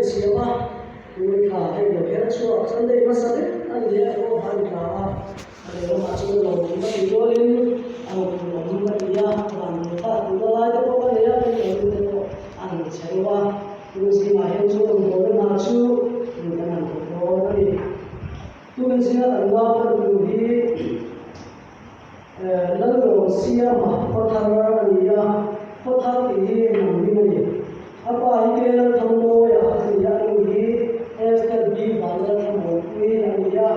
siapa kui ka hai lo kera chua Sunday masale ani ya ko han ka ani lo ma chu lo ma ni lo lin ang lo ma ya ran ta tu la de ko ka ya ni lo ko ang chewa tu si ma hen chu lo na chu ni ka na ko ni tu kan sina ta wa ta tu hi lo sia ma ko ta ra ni ya ko ta ti ni ni apa ini thamo ya ya ni esta bi bala thamo ni ya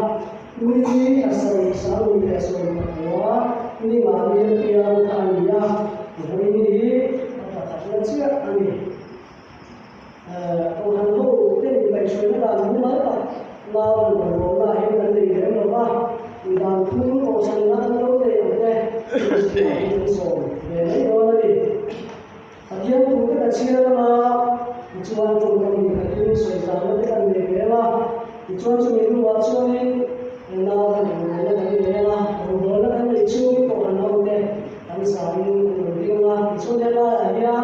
ni asal salu ya so wa ni ma ni ya ta ya ni apa ta sia ani orang tu ni bai shoi na ni ma ta la lo la he na ni he lo ba ni dan tu ko san na lo de de so ne lo ni Akhirnya tu kita cakap nama tujuan tu kami kerja sesuatu yang berbeza. Tujuan tu itu waktu ni nak mana kami lelah, orang kan itu kita orang ni kami sahih berdialog. Tujuan dia dia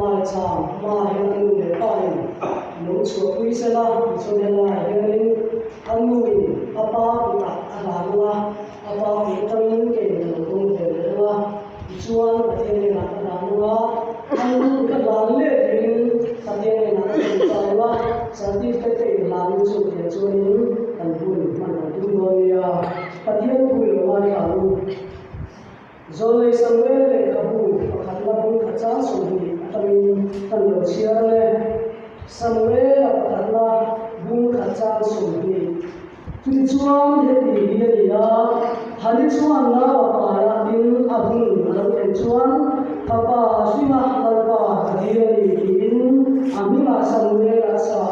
macam yang kami lepas ini, nak cuba islah. Tujuan dia ni kami apa kita alamlah, apa kita mungkin untuk berdoa. Tujuan dia nak alamlah. Ang kalalay din sa diyan na tawa sa dito lalu so dia join ang bul man dunia patian bul wa kalu zole samwe le kabu pakatla bul kacha so ni kami tanlo siale samwe pakatla bul kacha so ni tujuan dia dia hal chuan na pa ya din abun alo tujuan Papa sima alpa kadiri in amila samwe asa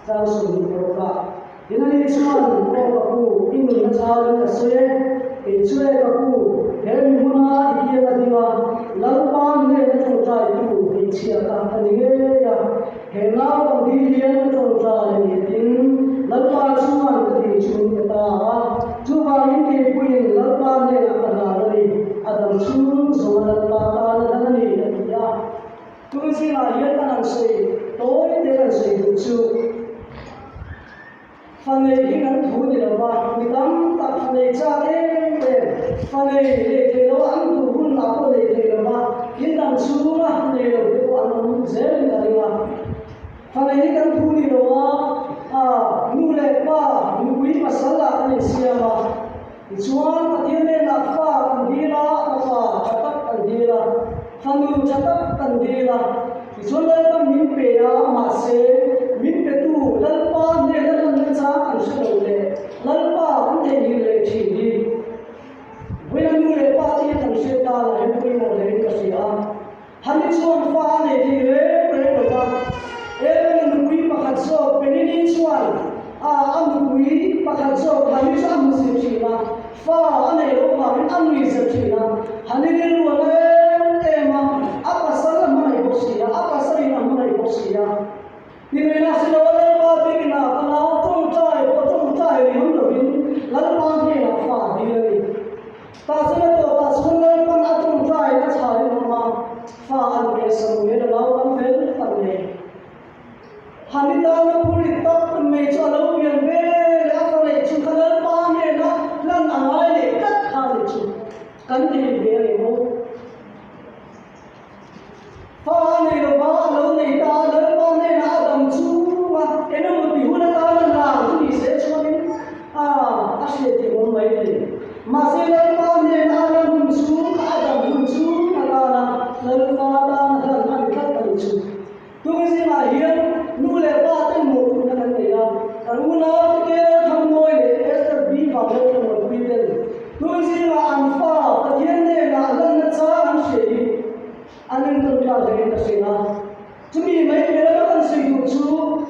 tasun proka inani chuan ko kapu inu na chal ka soye e chue kapu he muna ikiya diwa lalpa ne to tai tu e chia ka anige ya he na ko di yen to tai in lalpa chuan ka di chun ta chu ba in ke puin lalpa ne na ta ri adam chu so lalpa Tujuan ayat tanam sei, toy dengan sei tuju. Fanai dengan tu di luar, hitam tak fanai cakap, fanai lekeh luar tu pun apa lekeh luar, hitam surah lekeh luar anu zel dari luar. Fanai dengan tu di luar, nulek pa, nukui masalah ni siapa. Tujuan patian nak pa kandila apa, cepat kandila. Handu catat tandila, isola kan mimpi ya masih mimpi tu lalpa ni lalpan macam anshole, lalpa ande hile ciri, bukan ni lalpa ni anshole dah lalpai mulai kerja. Hani cuan fa ni hile berapa? Nukui pakatso penini cuan, nukui pakatso hani cuan mesti cina, fa ane lupa ane mesti cina, hani ni lupa apa salah mana ibusia, apa salah mana ibusia. Di mana seluruh bapa kita kalau tong cai ni hundurin, lalu panggil apa dia ni. Pasal itu pasal pun tong cai nak cari nama, faham besar ni lawan fel pandai. Hanita nak pulit tak meja lalu yang bel apa ni cuma lalu panggil nak lan awal ni tak hal itu. Kan dia ni mo. Fa này lo ba lo này ta lo ba này là adam chu mà cái nó một điều nó ta là làm thì sẽ cho nên sẽ thì không mấy đấy mà sẽ lo ba này là adam chu là lo ba ta là làm cách tập chu tôi sẽ là hiện nu lệ ba tên một cũng là cái này còn nó cái thằng ngôi để SB vào đây là một quy định tôi sẽ là ăn pha cái thiên này là lần nữa cha ăn sẽ anh tu cha jadi kesina. Cumi mai kira kan seitu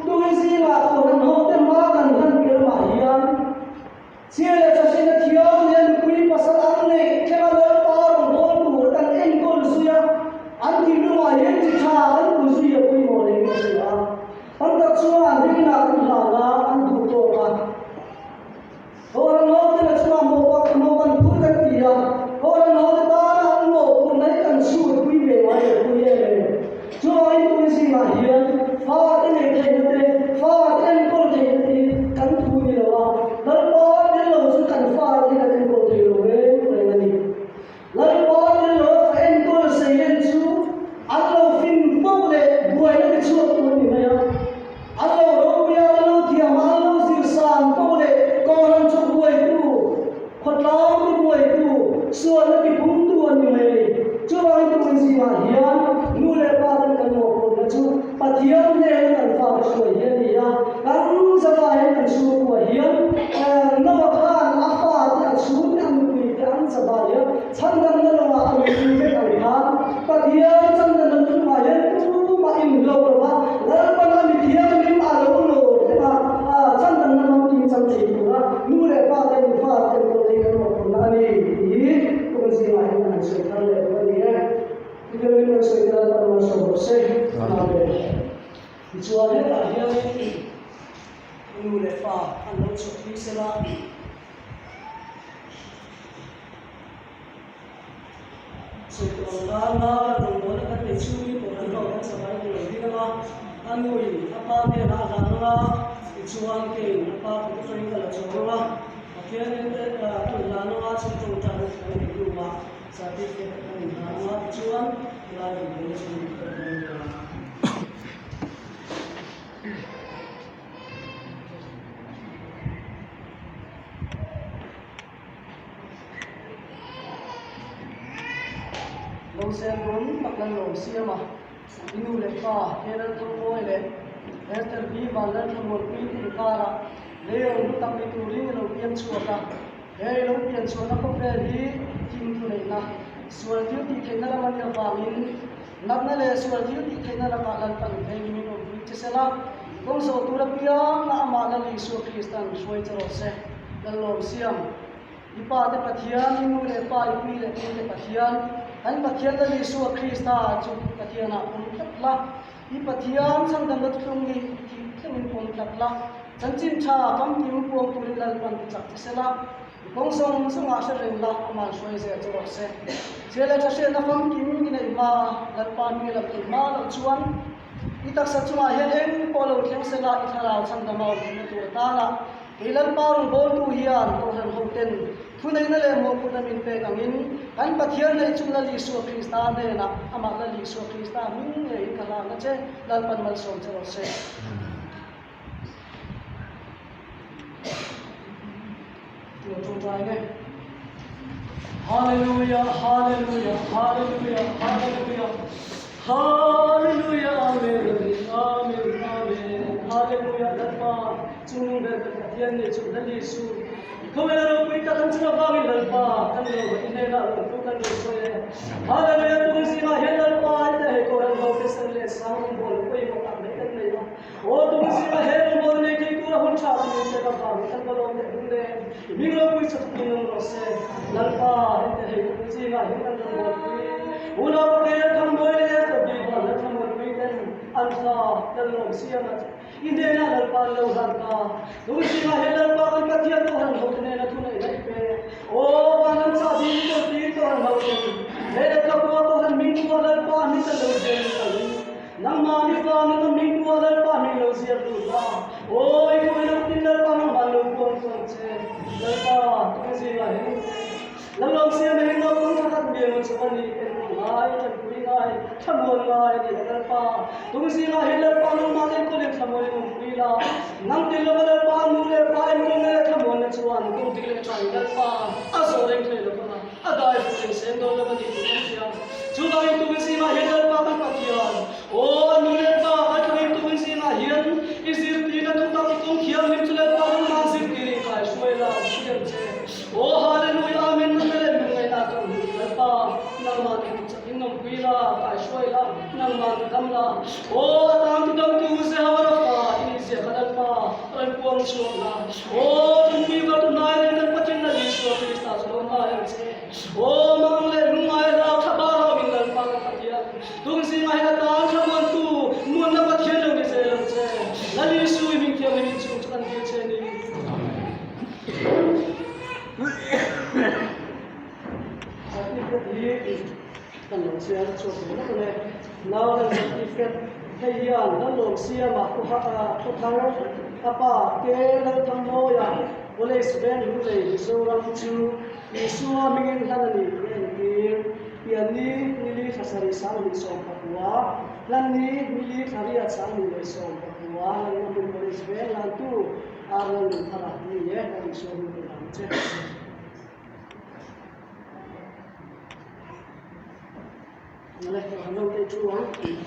tu sih lah orang hotel makan kan kira mahian. Siapa cakap tiang yang kuli pasal ane kira lepas orang kan engkol suya. Anti rumah yang cakap kan suya kuli orang kesina. Antak cuma ni nak hala antu tokan. Orang hotel cuma mau kan purkan dia. Orang hotel tak mau pun naik kan suya. Cho anh tôi xin mà hiền, phá cái này hiền nu le fa an lo chok ni sela so to na na no no na te chu ni to na lo sa mai ni ni na anui apa te na ga na chuan ke apa ko to ni la chu ra akian te to la no a chu to ta ni lu ma sa ti ke ni na ma chuan la ni chu ni Long sen rum taklan long siama inu le pa heral thongoi le Esther bi balan thongol pi kara leong takli turing lo pian chuaka he lo pian chuana ko pe hi kim thu nei na sual tiu ti thena la man ya pamin nakna le sual tiu ti thena la ka lan pan he mi no bi chesela kong so tura pia na ma la li su Kristan shoi charo se la long siam ipa te pathian inu le pa ipi le te pathian an pathian la Yesu Krista chu pathiana pon tatla I pathian sang dan lat tung ni ti thleng pon tatla chanchin tha kam tim puam turin lal pan chak sela kong song sanga sa reng la amal shoi se choro se chele cha se na kam kim ni nei ma lal pan mi la ma lo chuan itak sa chunga hian en polo thleng sela I thara chang da maw ni tur ta la Ilan parang bol tu hian to han hoten thunai na le mo kun min pe angin kan pathian nei chung la Yesu Krista ne na ama la Yesu Krista min ne kala na che lal pan mal som chero se lo chung trai nge hallelujah hallelujah hallelujah hallelujah hallelujah amen amen amen hallelujah lalpa chung le pathian ne chung la Yesu Kawela ro pui ta kan chuna bangin lalpa kan lo ine la ro tu kan lo so ye hallelujah tu si ma he lalpa ite he ko ran lo ke san le sang bol koi mo ta me kan le o tu si ma he ro bol ne ki tu hun cha ni se ka ba kan lo ne dun le mi lo pui sa tu no ro se lalpa ite he tu si ma he kan lo pui una ko ke tham boi le to bi ba la tham boi pui kan an sa kan lo si ma ine na lalpa lo han ka tu si ma he lalpa kan ka thian to han ho ne na thu nei dai pe o banan sa din to ti to han ho ne le ka ko to han min ko lalpa mi ta lo je nang ma ni pa na min ko lalpa mi lo sia tu ba o I ko na tin lalpa ma ma lo ko che lalpa tu si ma he lalong sia me no ko ta kan be mo chani en ngai ta kui ngai thamon ngai ni lalpa tu si ma he lalpa no ma le ko le thamon no kui la nang tin lo lalpa nu le pa em ko ne thamon na chuan ko ti le chai lalpa a so reng the lo na a dai fu sen do lo ni tu sia chu dai tu si ma he lalpa ka pathian o nu le pa ka thai tu si ma hian I sir ti na tu ta kong khiam ni chu le pa ma sir ti kai shoi la siam che o hallelujah amen na le ngai na ka lalpa nang ma ni chakin nom kuila kai shoi la nang ma kam la o tam ti dong tu se hawara pa I se khadal pa ran kuang chu la o tum mi ba tu nai le pachin na Yesu Krista so ma che o mang le lungai ra thaba ra min lal pa ka patia tung si mai na ta thamon tu mun na pathian lo ni se lam che la Yesu min kia min chu chan ki che ni kan lo sia cho na ko le now the certificate hay yan na lo sia ma ko ha ko thang apa ke la thang mo ya ole sben ru le so ram chu Yesu mingin hanani en ki piani nili khasari sang ni so pakwa lan ni nili khariat sang ni so pakwa lan na mun ole sben lan tu aron thara ni ye kan so ru ram che Nãy giờ nó